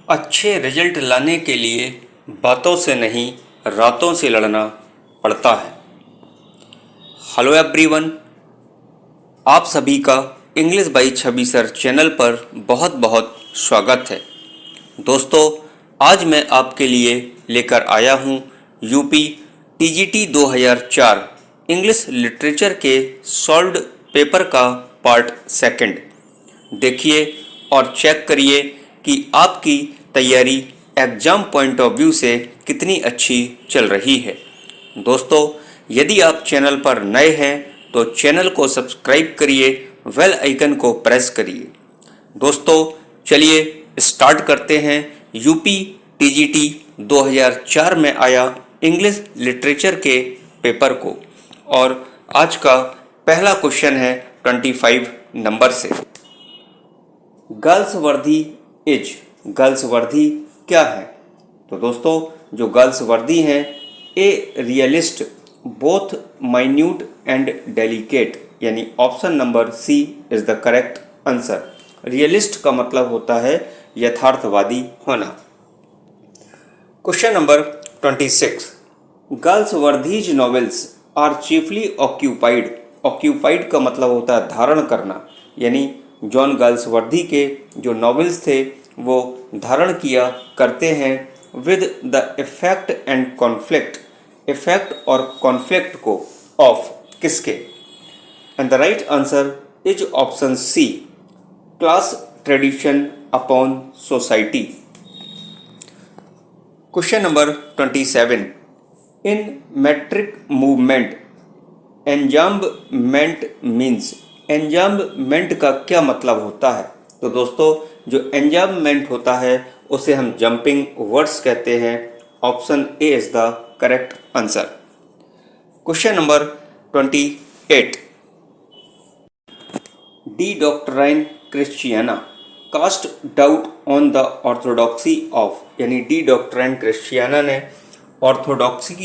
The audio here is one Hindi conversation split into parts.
अच्छे रिजल्ट लाने के लिए बातों से नहीं रातों से लड़ना पड़ता है। हेलो एवरीवन, आप सभी का English by Chhavi sir channel पर बहुत बहुत स्वागत है। दोस्तों, आज मैं आपके लिए लेकर आया हूँ यूपी टीजीटी 2004 इंग्लिश लिटरेचर के सॉल्व्ड पेपर का पार्ट सेकंड। देखिए और चेक करिए कि आपकी तैयारी एग्ज़ाम पॉइंट ऑफ व्यू से कितनी अच्छी चल रही है। दोस्तों, यदि आप चैनल पर नए हैं तो चैनल को सब्सक्राइब करिए, बेल आइकन को प्रेस करिए। दोस्तों, चलिए स्टार्ट करते हैं यूपी टीजीटी 2004 में आया इंग्लिश लिटरेचर के पेपर को। और आज का पहला क्वेश्चन है 25 नंबर से। गर्ल्स वर्दी इज, गर्ल्स वर्दी क्या है? तो दोस्तों, जो गर्ल्स वर्दी हैं, a realist both minute and delicate, यानी option number C is the correct answer. Realist का मतलब होता है यथार्थवादी होना। Question number 26, Galsworthy's novels are chiefly occupied. Occupied का मतलब होता है धारण करना, यानी जॉन गर्ल्सवर्दी के जो नॉवेल्स थे वो धारण किया करते हैं with the effect and conflict, effect और कॉन्फ्लिक्ट को ऑफ किसके? And the right answer is option C, class tradition upon society. Question number 27, in metric movement enjambment means, enjambment का क्या मतलब होता है? तो दोस्तों, जो एंजाम्बमेंट होता है उसे हम जंपिंग वर्ड्स कहते हैं। Option A is the correct answer. Question number 28, De Doctrina Christiana cast doubt on the orthodoxy of, यानी डी डॉक्ट्राइन क्रिश्चियना ने ऑर्थोडॉक्सी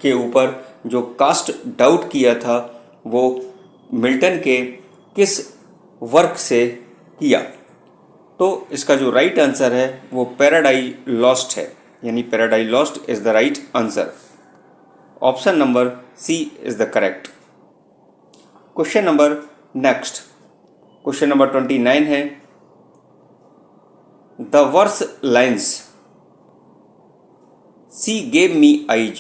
के ऊपर जो कास्ट डाउट किया था वो मिल्टन के किस वर्क से किया? तो इसका जो राइट आंसर है वो पैराडाइज लॉस्ट है, यानी Paradise Lost is the right answer. Option number C is the correct. Question number next, question number 29 है, the verse lines she gave me eyes,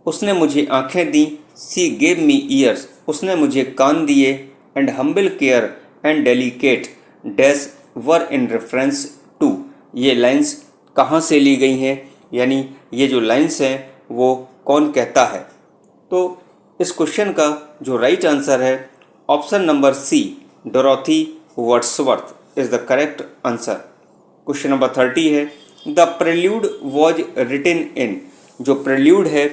उसने मुझे आंखें दी, सी गेव मी ईयर्स, उसने मुझे कान दिए, and humble care and delicate dash were in reference to, ये लाइन्स कहाँ से ली गई हैं, यानी ये जो लाइन्स हैं वो कौन कहता है? तो इस क्वेश्चन का जो राइट आंसर है option number C, Dorothy Wordsworth is the correct answer. Question number 30 है, the Prelude was written in, जो प्रेल्यूड है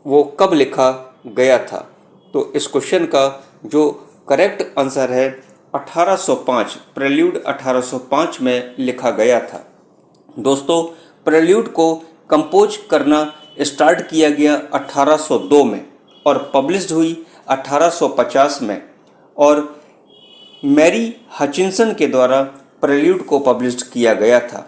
वो कब लिखा गया था? तो इस क्वेश्चन का जो करेक्ट आंसर है 1805, प्रेल्यूड 1805 में लिखा गया था। दोस्तों, प्रेल्यूड को कंपोज करना स्टार्ट किया गया 1802 में और पब्लिश्ड हुई 1850 में, और मैरी हचिंसन के द्वारा प्रेल्यूड को पब्लिश्ड किया गया था।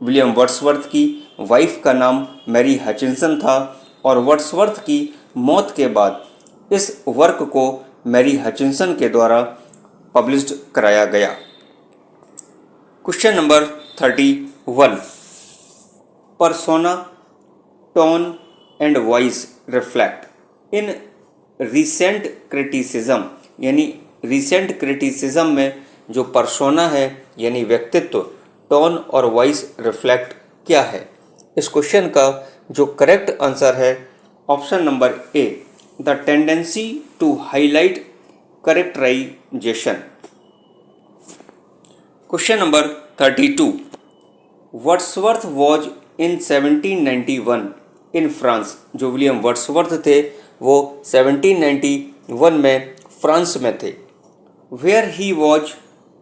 विलियम वर्ड्सवर्थ की वाइफ का नाम मैरी हचिंसन था और वर्ड्सवर्थ की मौत के बाद इस वर्क को मैरी हचिंसन के द्वारा पब्लिश्ड कराया गया। Question number 31, persona tone and voice reflect in recent criticism, यानी रिसेंट क्रिटिसिज्म में जो पर्सोना है यानी व्यक्तित्व, टोन और वॉइस रिफ्लेक्ट क्या है? इस क्वेश्चन का जो करेक्ट आंसर है option number A, the tendency to highlight characterisation. Question number 32, Wordsworth was in 1791 in France, जो विलियम वर्ड्सवर्थ थे वो 1791 में फ्रांस में थे। Where he was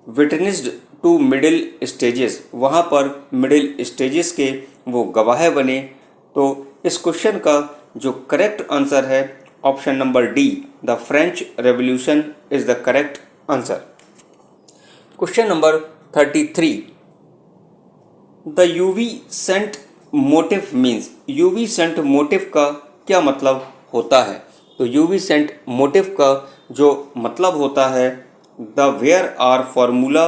witnessed to middle stages, वहाँ पर मिडिल स्टेजेस के वो गवाह बने। तो इस क्वेश्चन का जो करेक्ट आंसर है option number D, the French Revolution is the correct answer. Question number 33, the ubi sunt motif means, ubi sunt motif का क्या मतलब होता है? तो यूवी सेंट मोटिव का जो मतलब होता है, the where are formula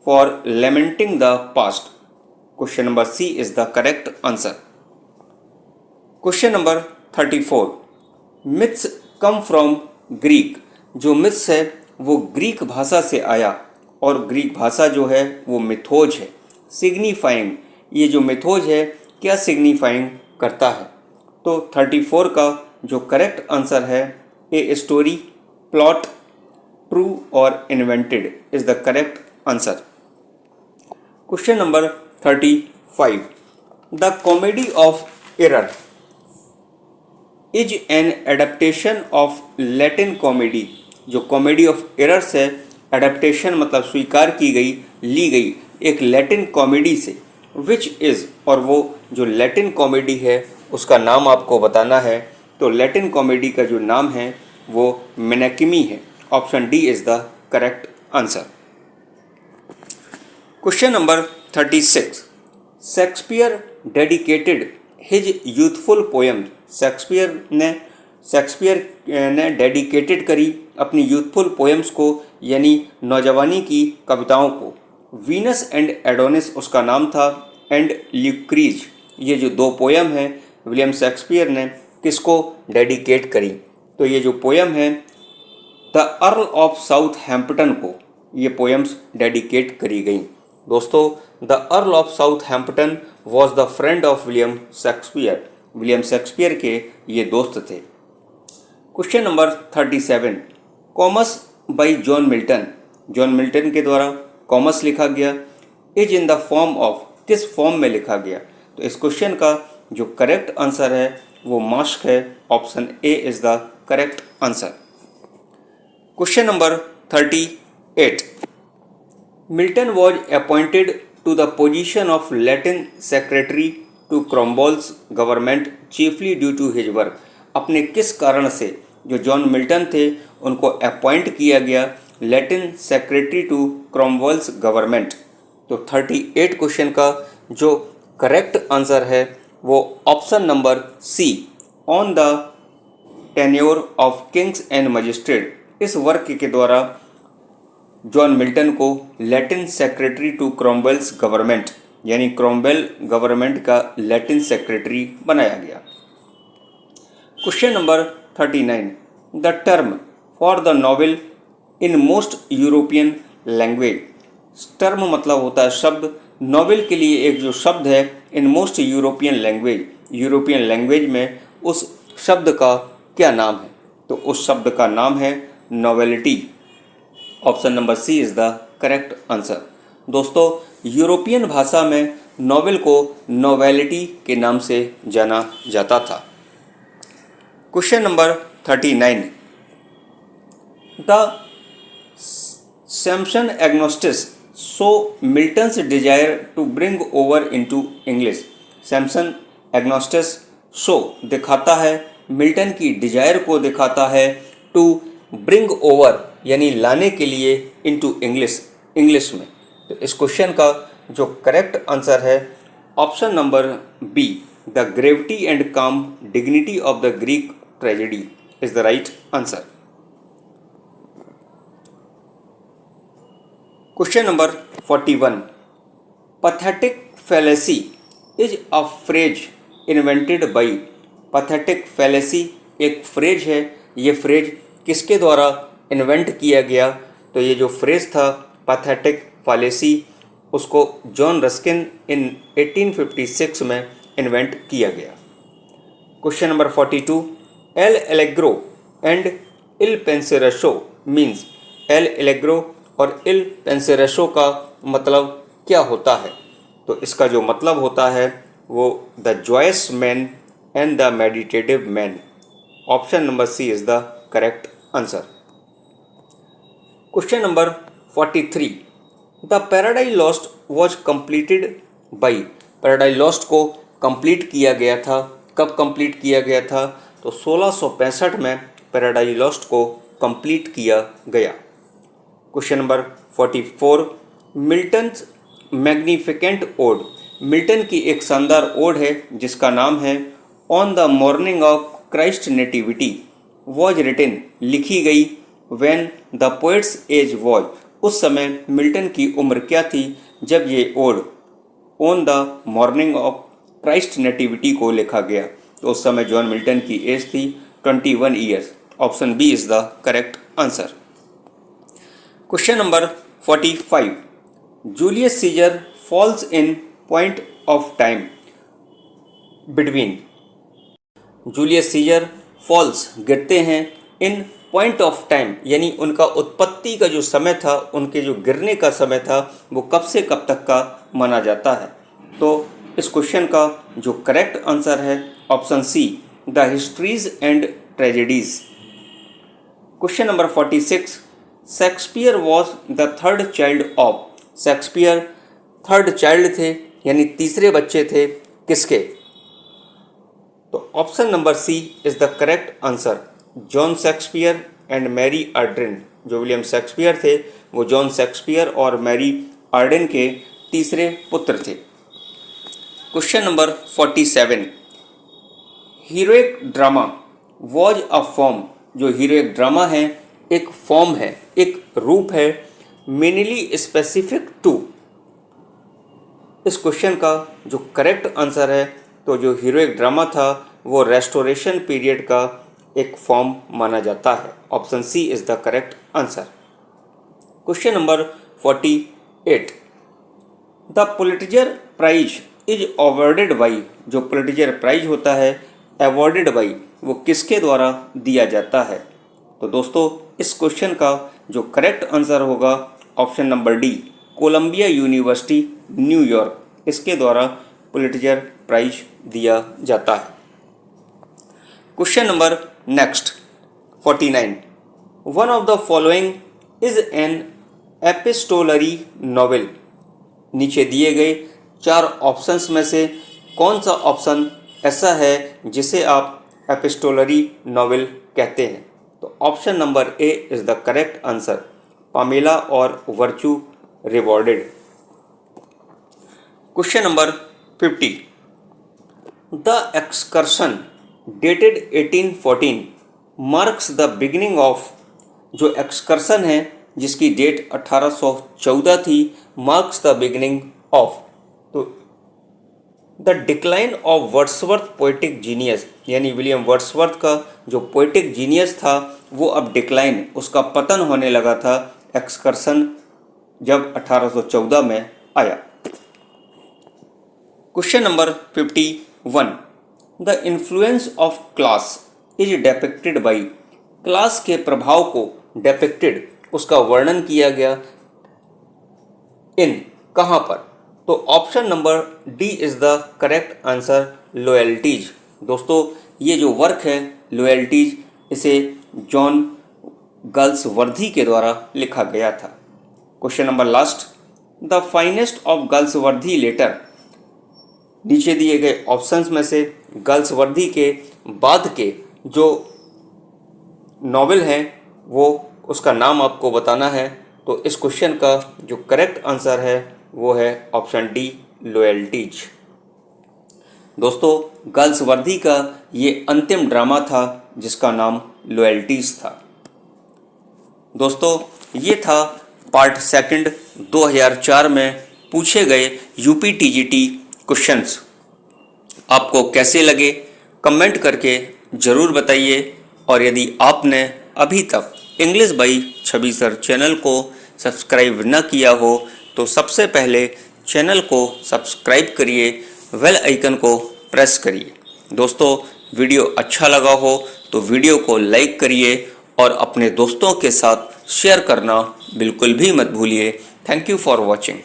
for lamenting the past. Question number C is the correct answer. Question number 34, myths come from Greek. जो मिथ्स है वो ग्रीक भाषा से आया, और ग्रीक भाषा जो है वो मिथोज है। सिग्निफाइंग, ये जो मिथोज है क्या सिग्निफाइंग करता है? तो 34 का जो करेक्ट आंसर है, ए स्टोरी, प्लॉट, ट्रू और invented is the correct answer. Question number 35, the comedy of error is an adaptation of Latin comedy. जो कॉमेडी ऑफ एरर्स है, एडेप्टेशन मतलब स्वीकार की गई, ली गई एक लैटिन कॉमेडी से, विच इज़, और वो जो लैटिन कॉमेडी है उसका नाम आपको बताना है। तो लैटिन कॉमेडी का जो नाम है वो मेनाकिमी है। Option D is the correct answer. Question number 36, Shakespeare dedicated his youthful poem. Shakespeare ने डेडिकेटेड करी अपनी यूथफुल पोएम्स को, यानी नौजवानी की कविताओं को। वीनस एंड एडोनिस उसका नाम था, एंड ल्यूक्रीज, ये जो दो पोएम हैं विलियम शेक्सपियर ने किसको डेडिकेट करी? तो ये जो पोएम है द अर्ल ऑफ साउथहैम्पटन को ये पोएम्स डेडिकेट करी गई। दोस्तों, the earl of Southampton was the friend of William Shakespeare. William Shakespeare के ये दोस्त थे। Question number 37, commerce by John Milton. John Milton के द्वारा कॉमर्स लिखा गया, is in the form of, किस फॉर्म में लिखा गया? तो इस क्वेश्चन का जो करेक्ट आंसर है वो मास्क है। Option A is the correct answer. Question number 38, Milton was appointed to the position of Latin secretary to Cromwell's government chiefly due to his work. अपने किस कारण से जो जॉन मिल्टन थे उनको अपॉइंट किया गया Latin secretary to Cromwell's government? तो 38 क्वेश्चन का जो करेक्ट आंसर है वो option number C, on the tenure of kings and magistrate. इस वर्क के द्वारा जॉन मिल्टन को Latin secretary to Cromwell's government, यानी क्रॉम्वेल गवर्नमेंट का लैटिन सेक्रेटरी बनाया गया। Question number 39, the term for the novel in most European language. Term मतलब होता है शब्द, नॉवेल के लिए एक जो शब्द है इन most European language, European language में उस शब्द का क्या नाम है? तो उस शब्द का नाम है novelty. Option number C is the correct answer. दोस्तों, यूरोपियन भाषा में नॉवेल को नॉवेलिटी के नाम से जाना जाता था। Question number 39, the Samson Agonistes so Milton's desire to bring over into English. Samson Agonistes show दिखाता है, मिल्टन की डिजायर को दिखाता है, टू ब्रिंग ओवर यानी लाने के लिए, इनटू इंग्लिश, इंग्लिश में। तो इस क्वेश्चन का जो करेक्ट आंसर है option number B, the gravity and calm dignity of the Greek tragedy is the right answer. Question number 41, pathetic fallacy is a phrase invented by. Pathetic fallacy एक फ्रेज है, ये फ्रेज किसके द्वारा इन्वेंट किया गया? तो ये जो फ्रेज था पैथेटिक फैलेसी उसको जॉन रस्किन इन 1856 में इन्वेंट किया गया। Question number 42, L'Allegro and Il Penseroso means. L'Allegro और इल पेंसेरेशो का मतलब क्या होता है? तो इसका जो मतलब होता है वो the joyous man and the meditative man. Option number C is the correct answer. Question number 43, the Paradise Lost was completed by. Paradise Lost को कंप्लीट किया गया था, कब कंप्लीट किया गया था? तो 1665 में पैराडाइज लॉस्ट को कंप्लीट किया गया। Question number 44, Milton's magnificent ode. Milton की एक शानदार ओड है जिसका नाम है on the morning of Christ nativity was written, लिखी गई when the poet's age was, उस समय मिल्टन की उम्र क्या थी जब ये ode on the morning of Christ nativity को लिखा गया। तो उस समय जॉन मिल्टन की एज थी 21 years. Option B is the correct answer. Question number 45, Julius Caesar falls in point of time between. Julius Caesar falls, गिरते हैं, इन पॉइंट ऑफ टाइम यानी उनका उत्पत्ति का जो समय था, उनके जो गिरने का समय था वो कब से कब तक का माना जाता है। तो इस क्वेश्चन का जो करेक्ट आंसर है option C, the histories and tragedies. Question number 46, Shakespeare was the third child of. Shakespeare third child थे यानी तीसरे बच्चे थे किसके। तो option number C is the correct answer, John Shakespeare and Mary Arden. जो विलियम शेक्सपियर थे वो जॉन शेक्सपियर और मैरी आर्डेन के तीसरे पुत्र थे। Question number 47, heroic drama was a form. जो हीरोइक ड्रामा है एक फॉर्म है, एक रूप है, मेनली स्पेसिफिक टू। इस क्वेश्चन का जो करेक्ट आंसर है, तो जो हीरोइक ड्रामा था वो रेस्टोरेशन पीरियड का एक फॉर्म माना जाता है। Option C is the correct answer. Question number 48, the Pulitzer prize is awarded by. जो पुलिट्जर प्राइज होता है अवॉर्डेड बाई, वो किसके द्वारा दिया जाता है। तो दोस्तों इस क्वेश्चन का जो करेक्ट आंसर होगा option number D, Columbia university New York, इसके द्वारा पुलिट्जर प्राइज दिया जाता है। Question number next 49, one of the following is an epistolary novel. नीचे दिए गए 4 ऑप्शंस में से कौन सा ऑप्शन ऐसा है जिसे आप एपिस्टोलरी नॉवेल कहते हैं। तो option number A is the correct answer, Pamela और virtue rewarded. Question number 50, the excursion dated 1814 marks the beginning of. जो एक्सकर्शन है जिसकी डेट 1814 थी, मार्क्स द बिगिनिंग ऑफ। तो the decline of Wordsworth poetic genius, यानी विलियम वर्ड्सवर्थ का जो पोएटिक जीनियस था वो अब डिक्लाइन, उसका पतन होने लगा था एक्सकर्शन जब 1814 में आया। Question number 51, the influence of class is depicted by. Class के प्रभाव को डिपिक्टेड, उसका वर्णन किया गया इन, कहाँ पर। तो option number D is the correct answer, loyalties. दोस्तों ये जो वर्क है लॉयल्टीज, इसे जॉन गल्सवर्दी के द्वारा लिखा गया था। Question number last, the finest of Galsworthy letter. नीचे दिए गए ऑप्शंस में से गल्सवर्दी के बाद के जो नॉवेल हैं वो उसका नाम आपको बताना है। तो इस क्वेश्चन का जो करेक्ट आंसर है वो है ऑप्शन डी, लॉयल्टीज। दोस्तों गल्सवर्दी का ये अंतिम ड्रामा था जिसका नाम लॉयल्टीज था। दोस्तों ये था पार्ट सेकंड 2004 में पूछे गए यूपीटीजीटी क्वेश्चंस। आपको कैसे लगे कमेंट करके ज़रूर बताइए, और यदि आपने अभी तक English by Chhavi sir channel को सब्सक्राइब न किया हो तो सबसे पहले चैनल को सब्सक्राइब करिए, बेल आइकन को प्रेस करिए। दोस्तों वीडियो अच्छा लगा हो तो वीडियो को लाइक करिए और अपने दोस्तों के साथ शेयर करना बिल्कुल भी मत भूलिए। Thank you for watching.